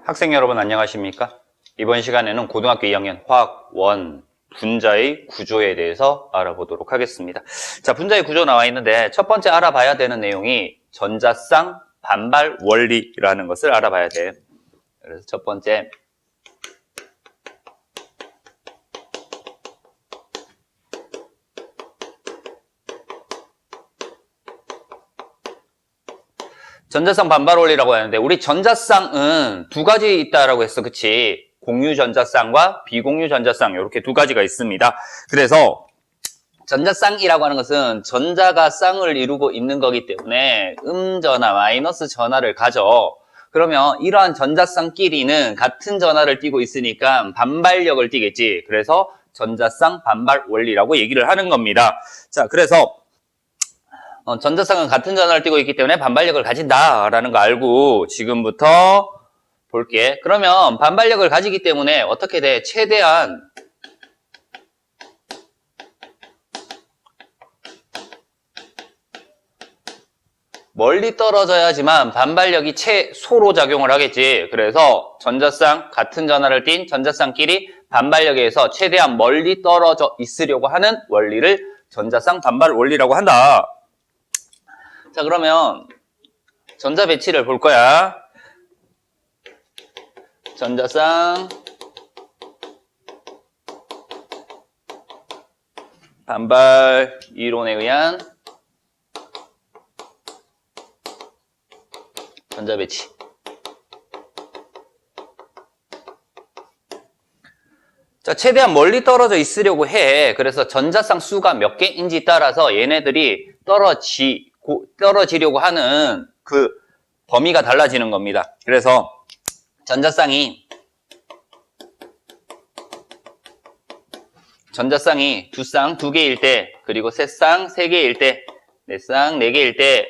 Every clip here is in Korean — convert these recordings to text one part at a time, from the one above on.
학생 여러분 안녕하십니까? 이번 시간에는 고등학교 2학년 화학 1 분자의 구조에 대해서 알아보도록 하겠습니다. 자, 분자의 구조 나와 있는데 첫 번째 알아봐야 되는 내용이 전자쌍 반발 원리라는 것을 알아봐야 돼. 그래서 첫 번째 전자쌍 반발 원리라고 하는데 우리 전자쌍은 두 가지 있다라고 했어. 그치? 공유 전자쌍과 비공유 전자쌍 이렇게 두 가지가 있습니다. 그래서 전자쌍이라고 하는 것은 전자가 쌍을 이루고 있는 거기 때문에 음전화, 마이너스 전하를 가져. 그러면 이러한 전자쌍끼리는 같은 전하를 띠고 있으니까 반발력을 띠겠지. 그래서 전자쌍 반발 원리라고 얘기를 하는 겁니다. 자, 그래서 전자쌍은 같은 전하를 띠고 있기 때문에 반발력을 가진다라는 거 알고 지금부터 볼게. 그러면 반발력을 가지기 때문에 어떻게 돼? 최대한 멀리 떨어져야지만 반발력이 최소로 작용을 하겠지. 그래서 전자쌍, 같은 전하를 띤 전자쌍끼리 반발력에 의해서 최대한 멀리 떨어져 있으려고 하는 원리를 전자쌍 반발 원리라고 한다. 자, 그러면 전자 배치를 볼 거야. 전자쌍 반발 이론에 의한 전자 배치. 자, 최대한 멀리 떨어져 있으려고 해. 그래서 전자쌍 수가 몇 개인지 따라서 얘네들이 떨어지려고 하는 그 범위가 달라지는 겁니다. 그래서 전자쌍이 두 쌍, 두 개일 때, 그리고 세 쌍, 세 개일 때, 네 쌍, 네 개일 때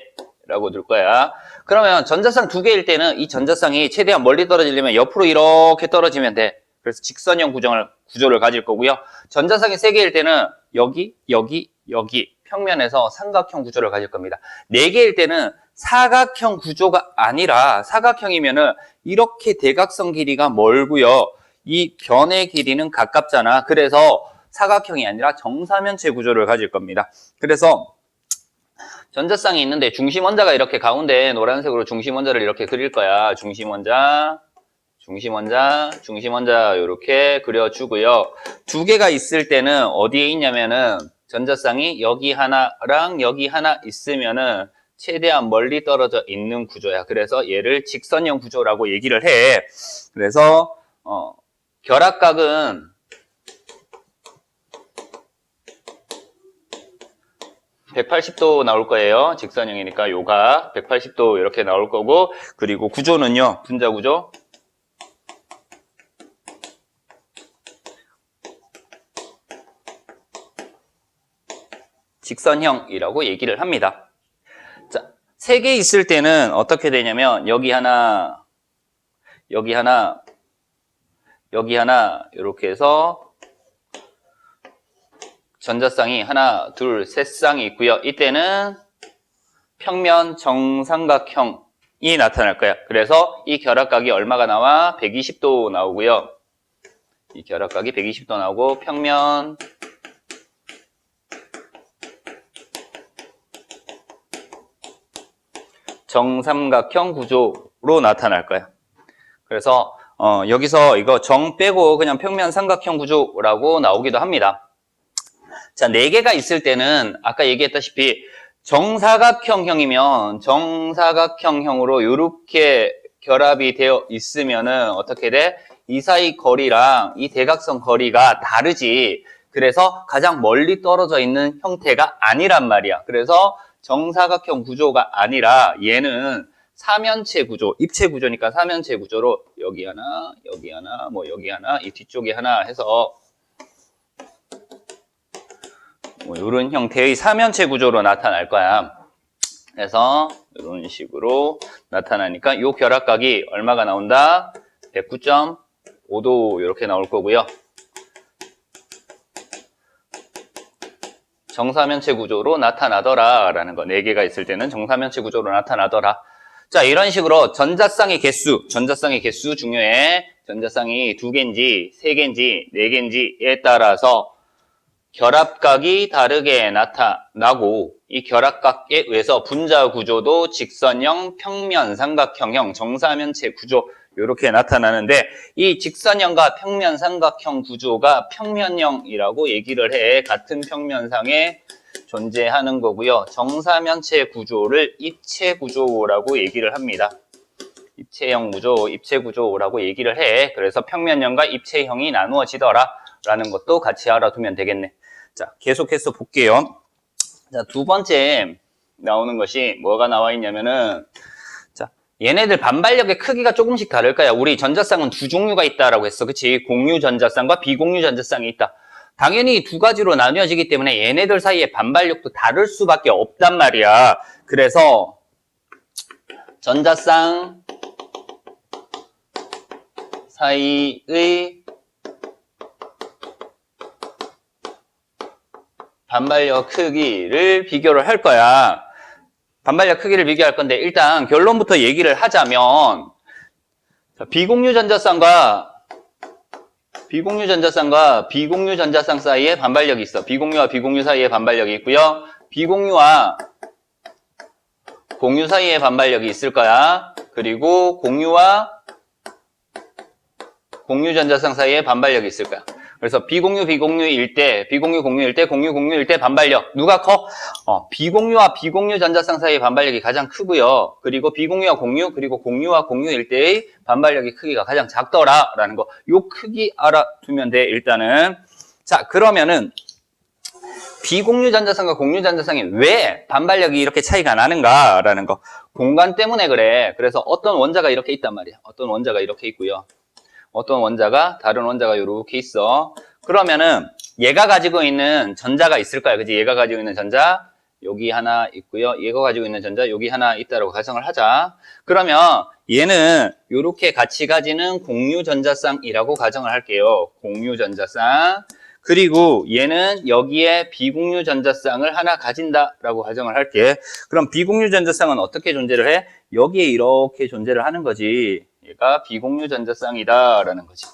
라고 둘 거야. 그러면 전자쌍 두 개일 때는 이 전자쌍이 최대한 멀리 떨어지려면 옆으로 이렇게 떨어지면 돼. 그래서 직선형 구조를 가질 거고요. 전자쌍이 세 개일 때는 여기, 여기, 여기 평면에서 삼각형 구조를 가질 겁니다. 네 개일 때는 사각형 구조가 아니라 사각형이면은 이렇게 대각선 길이가 멀고요. 이 변의 길이는 가깝잖아. 그래서 사각형이 아니라 정사면체 구조를 가질 겁니다. 그래서 전자쌍이 있는데 중심 원자가 이렇게 가운데 노란색으로 중심 원자를 이렇게 그릴 거야. 중심 원자 이렇게 그려주고요. 두 개가 있을 때는 어디에 있냐면은 전자쌍이 여기 하나랑 여기 하나 있으면은 최대한 멀리 떨어져 있는 구조야. 그래서 얘를 직선형 구조라고 얘기를 해. 그래서 결합각은 180도 나올 거예요. 직선형이니까 요가 180도 이렇게 나올 거고, 그리고 구조는요, 분자 구조. 직선형이라고 얘기를 합니다. 자, 세 개 있을 때는 어떻게 되냐면 여기 하나, 여기 하나, 여기 하나 이렇게 해서 전자쌍이 하나, 둘, 셋 쌍이 있고요. 이때는 평면 정삼각형이 나타날 거야. 그래서 이 결합각이 얼마가 나와? 120도 나오고요. 이 결합각이 120도 나오고 평면 정삼각형 구조로 나타날 거야. 그래서 여기서 이거 정 빼고 그냥 평면 삼각형 구조라고 나오기도 합니다. 자, 네 개가 있을 때는 아까 얘기했다시피 정사각형형이면 정사각형형으로 이렇게 결합이 되어 있으면은 어떻게 돼? 이 사이 거리랑 이 대각선 거리가 다르지. 그래서 가장 멀리 떨어져 있는 형태가 아니란 말이야. 그래서 정사각형 구조가 아니라 얘는 사면체 구조, 입체 구조니까 사면체 구조로 여기 하나, 여기 하나, 뭐 여기 하나, 이 뒤쪽에 하나 해서 뭐 이런 형태의 사면체 구조로 나타날 거야. 그래서 이런 식으로 나타나니까 이 결합각이 얼마가 나온다? 109.5도 이렇게 나올 거고요. 정사면체 구조로 나타나더라 라는 거. 4개가 있을 때는 정사면체 구조로 나타나더라. 자, 이런 식으로 전자쌍의 개수 중요해. 전자쌍이 2개인지 3개인지 4개인지에 따라서 결합각이 다르게 나타나고 이 결합각에 의해서 분자 구조도 직선형, 평면, 삼각형형, 정사면체 구조 이렇게 나타나는데 이 직선형과 평면, 삼각형 구조가 평면형이라고 얘기를 해. 같은 평면상에 존재하는 거고요. 정사면체 구조를 입체 구조라고 얘기를 합니다. 입체형 구조, 입체 구조라고 얘기를 해. 그래서 평면형과 입체형이 나누어지더라 라는 것도 같이 알아두면 되겠네. 자, 계속해서 볼게요. 자, 두 번째 나오는 것이 뭐가 나와 있냐면은, 자, 얘네들 반발력의 크기가 조금씩 다를까요? 우리 전자쌍은 두 종류가 있다라고 했어. 그치? 공유 전자쌍과 비공유 전자쌍이 있다. 당연히 두 가지로 나뉘어지기 때문에 얘네들 사이의 반발력도 다를 수밖에 없단 말이야. 그래서 전자쌍 사이의 반발력 크기를 비교를 할 거야. 반발력 크기를 비교할 건데 일단 결론부터 얘기를 하자면 비공유 전자쌍과 비공유 전자쌍 사이에 반발력이 있어. 비공유와 비공유 사이에 반발력이 있고요. 비공유와 공유 사이에 반발력이 있을 거야. 그리고 공유와 공유 전자쌍 사이에 반발력이 있을 거야. 그래서 비공유일 때, 공유일 때 반발력 누가 커? 비공유와 비공유 전자쌍 사이의 반발력이 가장 크고요. 그리고 비공유와 공유, 그리고 공유와 공유일 때의 반발력의 크기가 가장 작더라라는 거. 요 크기 알아두면 돼, 일단은. 자, 그러면은 비공유 전자쌍과 공유 전자쌍이 왜 반발력이 이렇게 차이가 나는가라는 거. 공간 때문에 그래. 그래서 어떤 원자가 이렇게 있단 말이야. 어떤 원자가 이렇게 있고요. 어떤 원자가 다른 원자가 이렇게 있어. 그러면은 얘가 가지고 있는 전자가 있을 거야. 그지? 얘가 가지고 있는 전자 여기 하나 있고요. 얘가 가지고 있는 전자 여기 하나 있다라고 가정을 하자. 그러면 얘는 이렇게 같이 가지는 공유 전자쌍이라고 가정을 할게요. 공유 전자쌍. 그리고 얘는 여기에 비공유 전자쌍을 하나 가진다라고 가정을 할게. 그럼 비공유 전자쌍은 어떻게 존재를 해? 여기에 이렇게 존재를 하는 거지. 얘가 비공유 전자쌍이다라는 거지.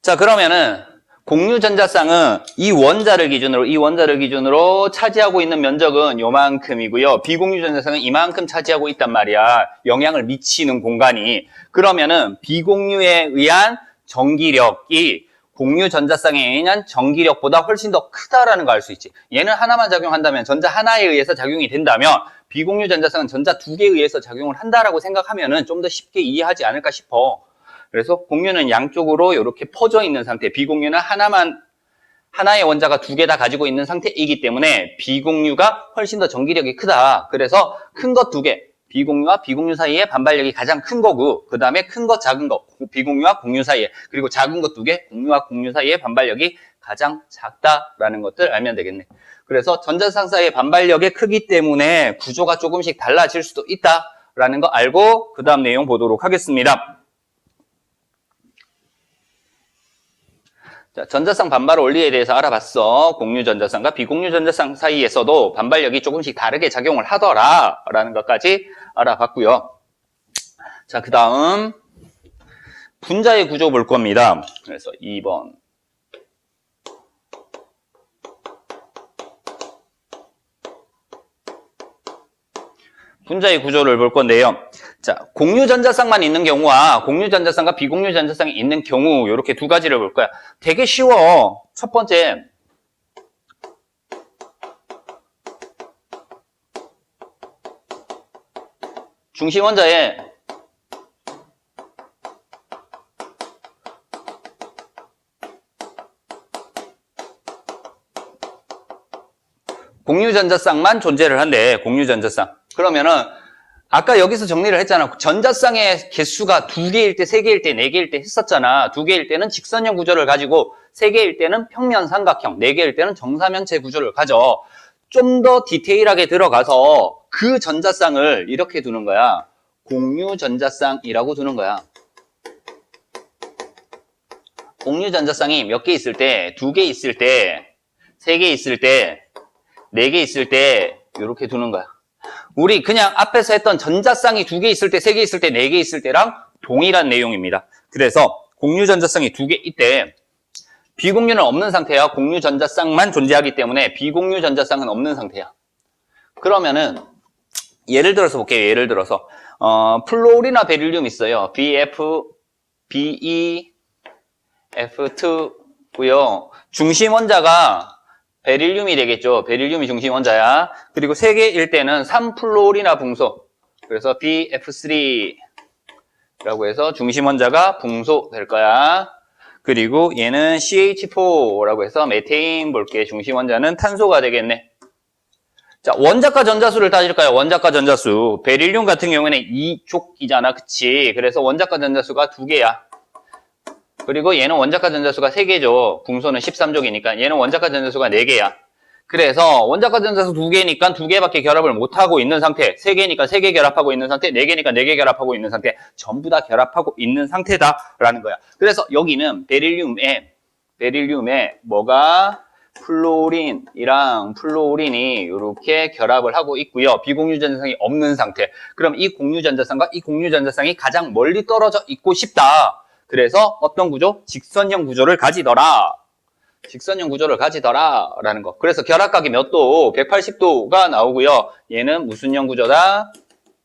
자, 그러면은 공유 전자쌍은 이 원자를 기준으로 차지하고 있는 면적은 요만큼이고요. 비공유 전자쌍은 이만큼 차지하고 있단 말이야. 영향을 미치는 공간이. 그러면은 비공유에 의한 전기력이 공유 전자쌍에 의한 전기력보다 훨씬 더 크다라는 걸 알 수 있지. 얘는 하나만 작용한다면, 전자 하나에 의해서 작용이 된다면 비공유 전자쌍은 전자 두 개에 의해서 작용을 한다라고 생각하면은 좀 더 쉽게 이해하지 않을까 싶어. 그래서 공유는 양쪽으로 이렇게 퍼져 있는 상태, 비공유는 하나의 원자가 두 개 다 가지고 있는 상태이기 때문에 비공유가 훨씬 더 전기력이 크다. 그래서 큰 것 두 개, 비공유와 비공유 사이에 반발력이 가장 큰 거고, 그 다음에 큰 것, 작은 것, 비공유와 공유 사이에, 그리고 작은 것 두 개, 공유와 공유 사이에 반발력이 가장 작다라는 것들 알면 되겠네. 그래서 전자쌍 사이의 반발력의 크기 때문에 구조가 조금씩 달라질 수도 있다라는 거 알고 그 다음 내용 보도록 하겠습니다. 자, 전자쌍 반발 원리에 대해서 알아봤어. 공유 전자쌍과 비공유 전자쌍 사이에서도 반발력이 조금씩 다르게 작용을 하더라라는 것까지 알아봤고요. 자, 그 다음 분자의 구조 볼 겁니다. 그래서 2번. 분자의 구조를 볼 건데요. 자, 공유 전자쌍만 있는 경우와 공유 전자쌍과 비공유 전자쌍이 있는 경우 이렇게 두 가지를 볼 거야. 되게 쉬워. 첫 번째, 중심 원자에 공유 전자쌍만 존재를 한대. 공유 전자쌍. 그러면은 아까 여기서 정리를 했잖아. 전자쌍의 개수가 2개일 때, 3개일 때, 4개일 때 했었잖아. 2개일 때는 직선형 구조를 가지고 3개일 때는 평면 삼각형, 4개일 때는 정사면체 구조를 가져. 좀 더 디테일하게 들어가서 그 전자쌍을 이렇게 두는 거야. 공유 전자쌍이라고 두는 거야. 공유 전자쌍이 몇 개 있을 때, 2개 있을 때, 3개 있을 때, 4개 있을 때 이렇게 두는 거야. 우리 그냥 앞에서 했던 전자쌍이 2개 있을 때, 3개 있을 때, 4개 있을 때랑 동일한 내용입니다. 그래서 공유 전자쌍이 2개 있대. 비공유는 없는 상태야. 공유 전자쌍만 존재하기 때문에 비공유 전자쌍은 없는 상태야. 그러면은 예를 들어서 볼게요. 예를 들어서 플로리나 베릴륨 있어요. BF, BE, F2고요. 중심 원자가 베릴륨이 되겠죠. 베릴륨이 중심 원자야. 그리고 3개일 때는 3플로리나 붕소. 그래서 BF3라고 해서 중심 원자가 붕소 될 거야. 그리고 얘는 CH4라고 해서 메테인 볼게. 중심 원자는 탄소가 되겠네. 자, 원자과 전자수를 따질까요? 원자과 전자수. 베릴륨 같은 경우에는 2족이잖아. 그치? 그래서 원자과 전자수가 2개야. 그리고 얘는 원자과 전자수가 3개죠. 붕소는 13족이니까. 얘는 원자과 전자수가 4개야. 그래서 원자과 전자수 2개니까 2개밖에 결합을 못하고 있는 상태. 3개니까 3개 결합하고 있는 상태. 4개니까 4개 결합하고 있는 상태. 전부 다 결합하고 있는 상태다라는 거야. 그래서 여기는 베릴륨에 뭐가 플로린이랑 플로린이 이렇게 결합을 하고 있고요. 비공유 전자쌍이 없는 상태. 그럼 이 공유 전자쌍과 이 공유 전자쌍이 가장 멀리 떨어져 있고 싶다. 그래서 어떤 구조? 직선형 구조를 가지더라. 직선형 구조를 가지더라 라는 거. 그래서 결합각이 몇 도? 180도가 나오고요. 얘는 무슨 형 구조다?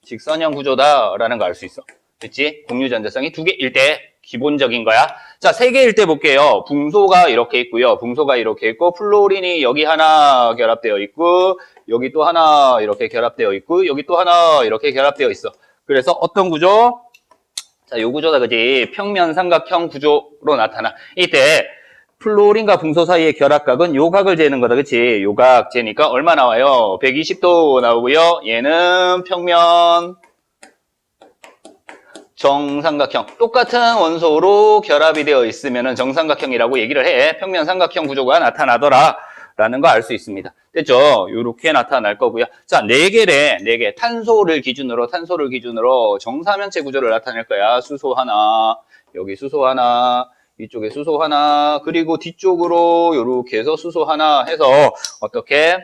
직선형 구조다 라는 거 알 수 있어. 됐지? 공유 전자쌍이 2개일 때 기본적인 거야. 자, 3개일 때 볼게요. 붕소가 이렇게 있고요. 붕소가 이렇게 있고 플로린이 여기 하나 결합되어 있고 여기 또 하나 이렇게 결합되어 있고 여기 또 하나 이렇게 결합되어 있어. 그래서 어떤 구조? 자, 요 구조다, 그지? 평면 삼각형 구조로 나타나. 이때 플로린과 붕소 사이의 결합각은 요 각을 재는 거다, 그치? 요 각 재니까 얼마 나와요? 120도 나오고요. 얘는 평면 정삼각형. 똑같은 원소로 결합이 되어 있으면 정삼각형이라고 얘기를 해. 평면 삼각형 구조가 나타나더라 라는 거 알 수 있습니다. 됐죠? 요렇게 나타날 거고요. 자, 4개래. 4개. 탄소를 기준으로 정사면체 구조를 나타낼 거야. 수소 하나, 여기 수소 하나, 이쪽에 수소 하나, 그리고 뒤쪽으로 요렇게 해서 수소 하나 해서 어떻게?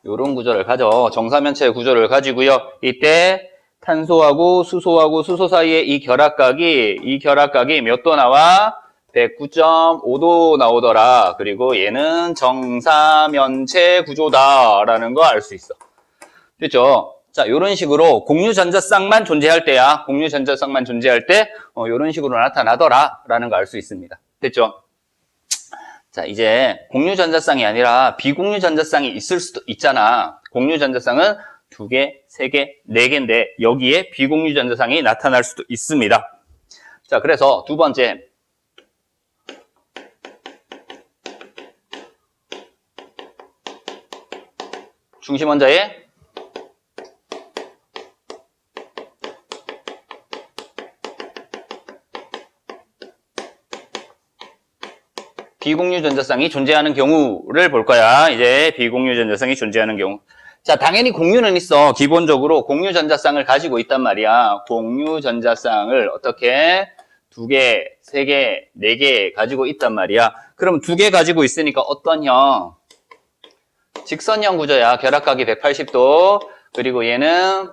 요런 구조를 가져. 정사면체 구조를 가지고요. 이때 탄소하고 수소 사이의 이 결합각이 몇 도 나와? 109.5도 나오더라. 그리고 얘는 정사면체 구조다라는 거 알 수 있어. 됐죠? 자, 요런 식으로 공유 전자쌍만 존재할 때야. 공유 전자쌍만 존재할 때 요런 식으로 나타나더라라는 거 알 수 있습니다. 됐죠? 자, 이제 공유 전자쌍이 아니라 비공유 전자쌍이 있을 수도 있잖아. 공유 전자쌍은 2개, 3개, 4개인데 여기에 비공유 전자쌍이 나타날 수도 있습니다. 자, 그래서 두 번째 중심 원자의 비공유 전자쌍이 존재하는 경우를 볼 거야. 이제 비공유 전자쌍이 존재하는 경우. 자, 당연히 공유는 있어. 기본적으로 공유 전자쌍을 가지고 있단 말이야. 공유 전자쌍을 어떻게 2개, 3개, 4개 가지고 있단 말이야. 그럼 2개 가지고 있으니까 어떤 형? 직선형 구조야. 결합각이 180도. 그리고 얘는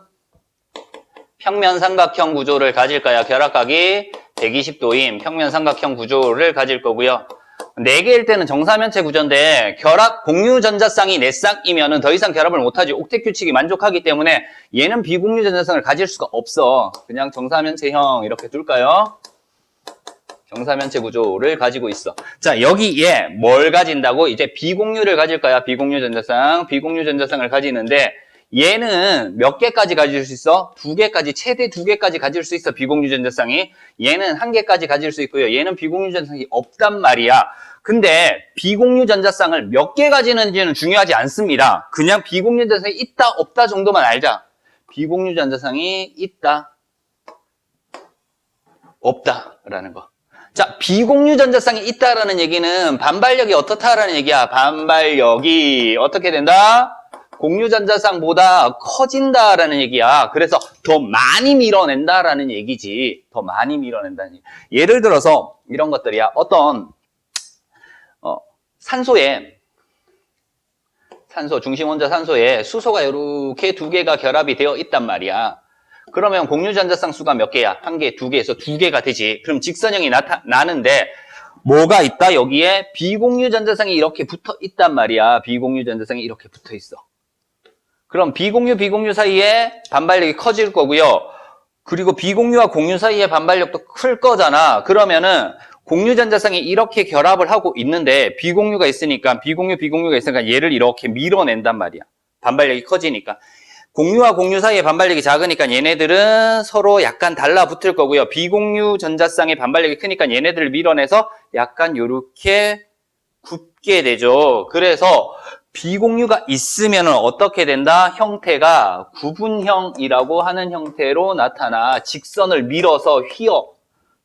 평면 삼각형 구조를 가질 거야. 결합각이 120도인 평면 삼각형 구조를 가질 거고요. 4개일 때는 정사면체 구조인데 공유 전자쌍이 4쌍이면은 더 이상 결합을 못하지. 옥텟 규칙이 만족하기 때문에 얘는 비공유 전자쌍을 가질 수가 없어. 그냥 정사면체형 이렇게 둘까요? 정사면체 구조를 가지고 있어. 자, 여기에 뭘 가진다고? 이제 비공유를 가질 거야. 비공유 전자쌍을 가지는데 얘는 몇 개까지 가질 수 있어? 2개까지, 최대 2개까지 가질 수 있어. 비공유 전자쌍이. 얘는 1개까지 가질 수 있고요. 얘는 비공유 전자쌍이 없단 말이야. 근데 비공유 전자쌍을 몇 개 가지는지는 중요하지 않습니다. 그냥 비공유 전자쌍이 있다, 없다 정도만 알자. 비공유 전자쌍이 있다, 없다라는 거. 자, 비공유 전자쌍이 있다라는 얘기는 반발력이 어떻다라는 얘기야. 반발력이 어떻게 된다? 공유 전자쌍보다 커진다라는 얘기야. 그래서 더 많이 밀어낸다라는 얘기지. 더 많이 밀어낸다는 얘기. 예를 들어서 이런 것들이야. 어떤 산소에 탄소, 중심 원자 산소에 수소가 이렇게 두 개가 결합이 되어 있단 말이야. 그러면 공유 전자쌍 수가 몇 개야? 한 개, 두 개에서 두 개가 되지. 그럼 직선형이 나는데 뭐가 있다? 여기에 비공유 전자쌍이 이렇게 붙어 있단 말이야. 비공유 전자쌍이 이렇게 붙어 있어. 그럼 비공유 사이에 반발력이 커질 거고요. 그리고 비공유와 공유 사이의 반발력도 클 거잖아. 그러면은 공유 전자쌍이 이렇게 결합을 하고 있는데 비공유가 있으니까 얘를 이렇게 밀어낸단 말이야. 반발력이 커지니까. 공유와 공유 사이의 반발력이 작으니까 얘네들은 서로 약간 달라붙을 거고요. 비공유 전자쌍의 반발력이 크니까 얘네들을 밀어내서 약간 요렇게 굽게 되죠. 그래서 비공유가 있으면 어떻게 된다? 형태가 구분형이라고 하는 형태로 나타나. 직선을 밀어서 휘어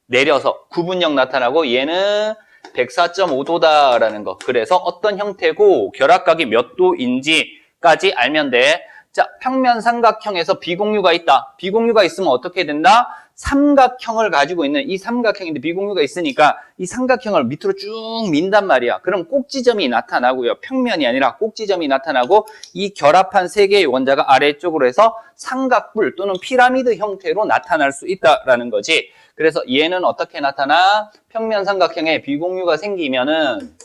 내려서 구분형 나타나고 얘는 104.5도다라는 거. 그래서 어떤 형태고 결합각이 몇 도인지까지 알면 돼. 자, 평면 삼각형에서 비공유가 있다. 비공유가 있으면 어떻게 된다? 삼각형을 가지고 있는 이 삼각형인데 비공유가 있으니까 이 삼각형을 밑으로 쭉 민단 말이야. 그럼 꼭지점이 나타나고요. 평면이 아니라 꼭지점이 나타나고 이 결합한 세 개의 원자가 아래쪽으로 해서 삼각뿔 또는 피라미드 형태로 나타날 수 있다라는 거지. 그래서 얘는 어떻게 나타나? 평면 삼각형에 비공유가 생기면은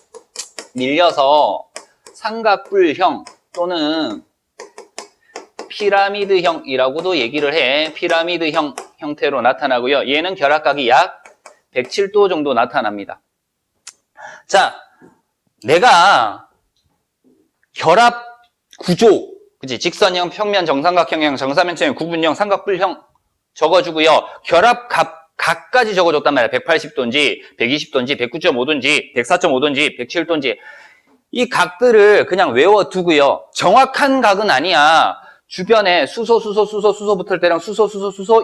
밀려서 삼각뿔형 또는 피라미드형이라고도 얘기를 해. 피라미드형 형태로 나타나고요. 얘는 결합각이 약 107도 정도 나타납니다. 자, 내가 결합 구조, 그치? 직선형, 평면, 정삼각형형, 정사면체형, 구분형, 삼각뿔형 적어주고요. 결합 각까지 적어줬단 말이야. 180도인지, 120도인지, 109.5도인지, 104.5도인지, 107도인지. 이 각들을 그냥 외워두고요. 정확한 각은 아니야. 주변에 수소 붙을 때랑 수소,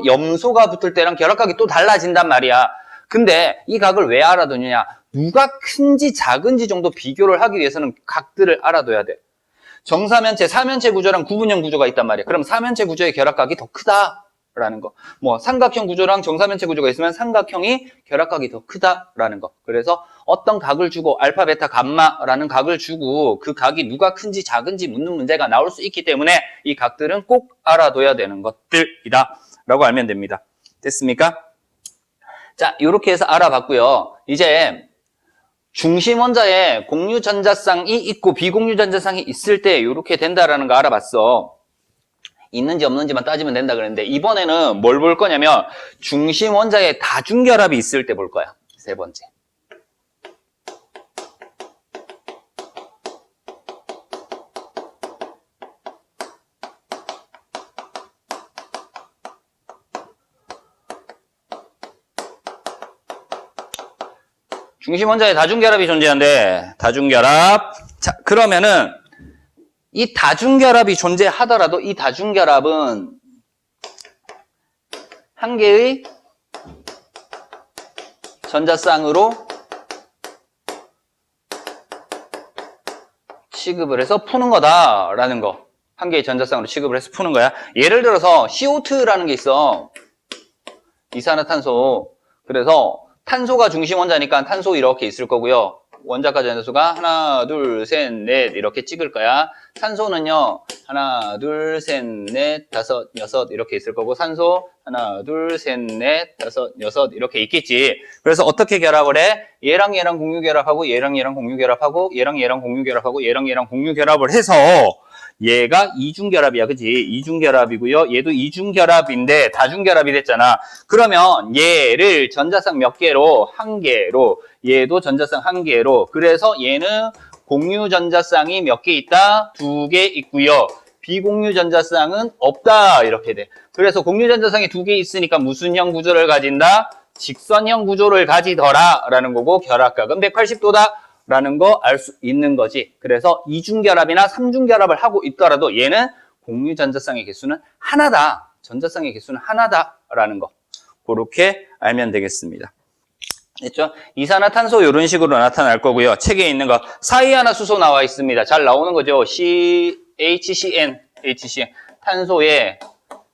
염소가 붙을 때랑 결합각이 또 달라진단 말이야. 근데 이 각을 왜 알아두느냐? 누가 큰지 작은지 정도 비교를 하기 위해서는 각들을 알아둬야 돼. 정사면체, 사면체 구조랑 구분형 구조가 있단 말이야. 그럼 사면체 구조의 결합각이 더 크다라는 거. 뭐 삼각형 구조랑 정사면체 구조가 있으면 삼각형이 결합각이 더 크다라는 거. 그래서 어떤 각을 주고 알파, 베타, 감마라는 각을 주고 그 각이 누가 큰지 작은지 묻는 문제가 나올 수 있기 때문에 이 각들은 꼭 알아둬야 되는 것들이다 라고 알면 됩니다. 됐습니까? 자, 이렇게 해서 알아봤고요. 이제 중심 원자에 공유 전자쌍이 있고 비공유 전자쌍이 있을 때 이렇게 된다라는 거 알아봤어. 있는지 없는지만 따지면 된다 그랬는데 이번에는 뭘 볼 거냐면 중심 원자에 다중결합이 있을 때 볼 거야. 세 번째. 중심 원자에 다중결합이 존재하는데 다중결합. 자, 그러면은 이 다중결합이 존재하더라도 이 다중결합은 한 개의 전자쌍으로 취급을 해서 푸는 거다라는 거. 한 개의 전자쌍으로 취급을 해서 푸는 거야. 예를 들어서 CO2라는 게 있어. 이산화탄소. 그래서 탄소가 중심 원자니까 탄소 이렇게 있을 거고요. 원자까지 전자수가 하나, 둘, 셋, 넷 이렇게 찍을 거야. 산소는요. 하나, 둘, 셋, 넷, 다섯, 여섯 이렇게 있을 거고 산소 하나, 둘, 셋, 넷, 다섯, 여섯 이렇게 있겠지. 그래서 어떻게 결합을 해? 얘랑 얘랑 공유 결합하고 얘랑 얘랑 공유 결합하고 얘랑 얘랑 공유 결합하고 얘랑 얘랑 공유 결합을 해서 얘가 이중결합이야. 그치? 이중결합이고요. 얘도 이중결합인데 다중결합이 됐잖아. 그러면 얘를 전자쌍 몇 개로? 한 개로. 얘도 전자쌍 한 개로. 그래서 얘는 공유 전자쌍이 몇 개 있다? 두 개 있고요. 비공유 전자쌍은 없다. 이렇게 돼. 그래서 공유 전자쌍이 두 개 있으니까 무슨 형 구조를 가진다? 직선형 구조를 가지더라. 라는 거고 결합각은 180도다. 라는 거 알 수 있는 거지. 그래서 이중결합이나 삼중결합을 하고 있더라도 얘는 공유 전자쌍의 개수는 하나다. 전자쌍의 개수는 하나다라는 거. 그렇게 알면 되겠습니다. 됐죠? 이산화탄소 이런 식으로 나타날 거고요. 책에 있는 거 사이하나수소 나와 있습니다. 잘 나오는 거죠. HCN. 탄소에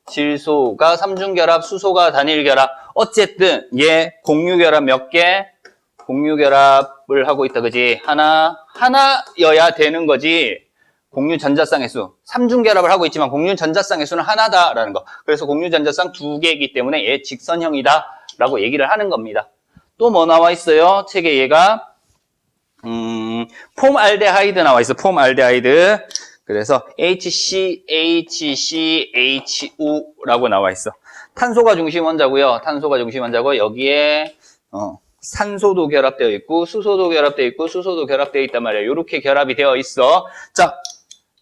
질소가 삼중결합, 수소가 단일결합. 어쨌든 얘 공유결합 몇 개? 공유결합을 하고 있다. 그지? 하나여야 되는 거지. 공유 전자쌍의 수. 3중 결합을 하고 있지만 공유 전자쌍의 수는 하나다라는 거. 그래서 공유 전자쌍 2개이기 때문에 얘 직선형이다라고 얘기를 하는 겁니다. 또 뭐 나와 있어요? 책에 얘가 폼알데하이드 나와 있어. 폼알데하이드. 그래서 HCHCHO라고 나와 있어. 탄소가 중심 원자고요. 탄소가 중심 원자고 여기에 산소도 결합되어 있고 수소도 결합되어 있고 수소도 결합되어 있단 말이에요. 이렇게 결합이 되어 있어. 자,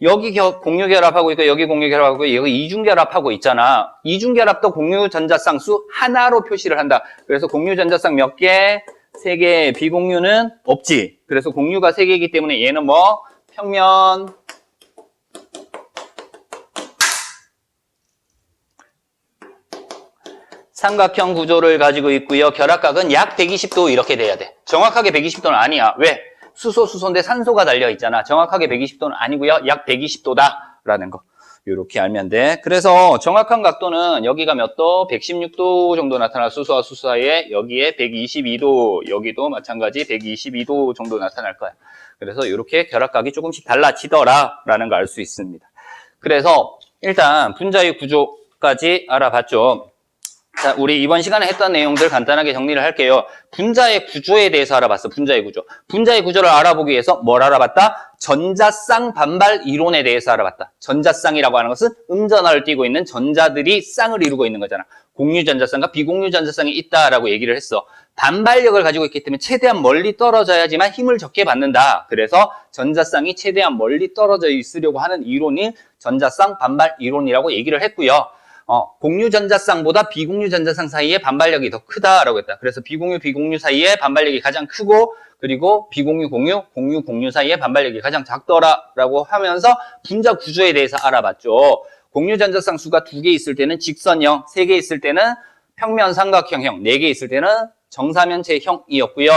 여기 공유 결합하고 있고 여기 공유 결합하고 있고 여기 이중 결합하고 있잖아. 이중 결합도 공유 전자쌍 수 하나로 표시를 한다. 그래서 공유 전자쌍 몇 개? 3개. 비공유는 없지. 그래서 공유가 3개이기 때문에 얘는 뭐 평면 삼각형 구조를 가지고 있고요. 결합각은 약 120도 이렇게 돼야 돼. 정확하게 120도는 아니야. 왜? 수소인데 산소가 달려 있잖아. 정확하게 120도는 아니고요. 약 120도다라는 거. 이렇게 알면 돼. 그래서 정확한 각도는 여기가 몇 도? 116도 정도 나타날 수소와 수소 사이에 여기에 122도, 여기도 마찬가지 122도 정도 나타날 거야. 그래서 이렇게 결합각이 조금씩 달라지더라라는 거 알 수 있습니다. 그래서 일단 분자의 구조까지 알아봤죠. 자, 우리 이번 시간에 했던 내용들 간단하게 정리를 할게요. 분자의 구조에 대해서 알아봤어. 분자의 구조. 분자의 구조를 알아보기 위해서 뭘 알아봤다? 전자쌍 반발 이론에 대해서 알아봤다. 전자쌍이라고 하는 것은 음전하를 띠고 있는 전자들이 쌍을 이루고 있는 거잖아. 공유 전자쌍과 비공유 전자쌍이 있다라고 얘기를 했어. 반발력을 가지고 있기 때문에 최대한 멀리 떨어져야지만 힘을 적게 받는다. 그래서 전자쌍이 최대한 멀리 떨어져 있으려고 하는 이론이 전자쌍 반발 이론이라고 얘기를 했고요. 공유 전자쌍보다 비공유 전자쌍 사이에 반발력이 더 크다라고 했다. 그래서 비공유, 비공유 사이에 반발력이 가장 크고 그리고 비공유, 공유, 공유, 공유 사이에 반발력이 가장 작더라라고 하면서 분자 구조에 대해서 알아봤죠. 공유 전자쌍 수가 2개 있을 때는 직선형, 3개 있을 때는 평면 삼각형형, 4개 있을 때는 정사면체형이었고요.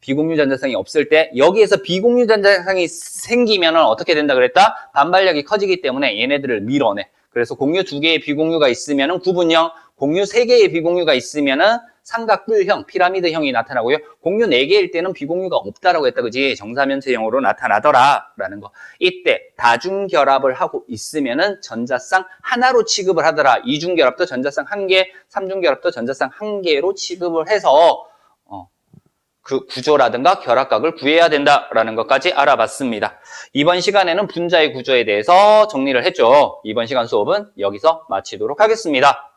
비공유 전자쌍이 없을 때 여기에서 비공유 전자쌍이 생기면 어떻게 된다 그랬다? 반발력이 커지기 때문에 얘네들을 밀어내. 그래서 공유 2개의 비공유가 있으면 구분형, 공유 3개의 비공유가 있으면 삼각뿔형, 피라미드형이 나타나고요. 공유 4개일 때는 비공유가 없다라고 했다, 그지? 정사면체형으로 나타나더라라는 거. 이때 다중결합을 하고 있으면 전자쌍 하나로 취급을 하더라. 이중결합도 전자쌍 1개, 삼중결합도 전자쌍 1개로 취급을 해서 그 구조라든가 결합각을 구해야 된다라는 것까지 알아봤습니다. 이번 시간에는 분자의 구조에 대해서 정리를 했죠. 이번 시간 수업은 여기서 마치도록 하겠습니다.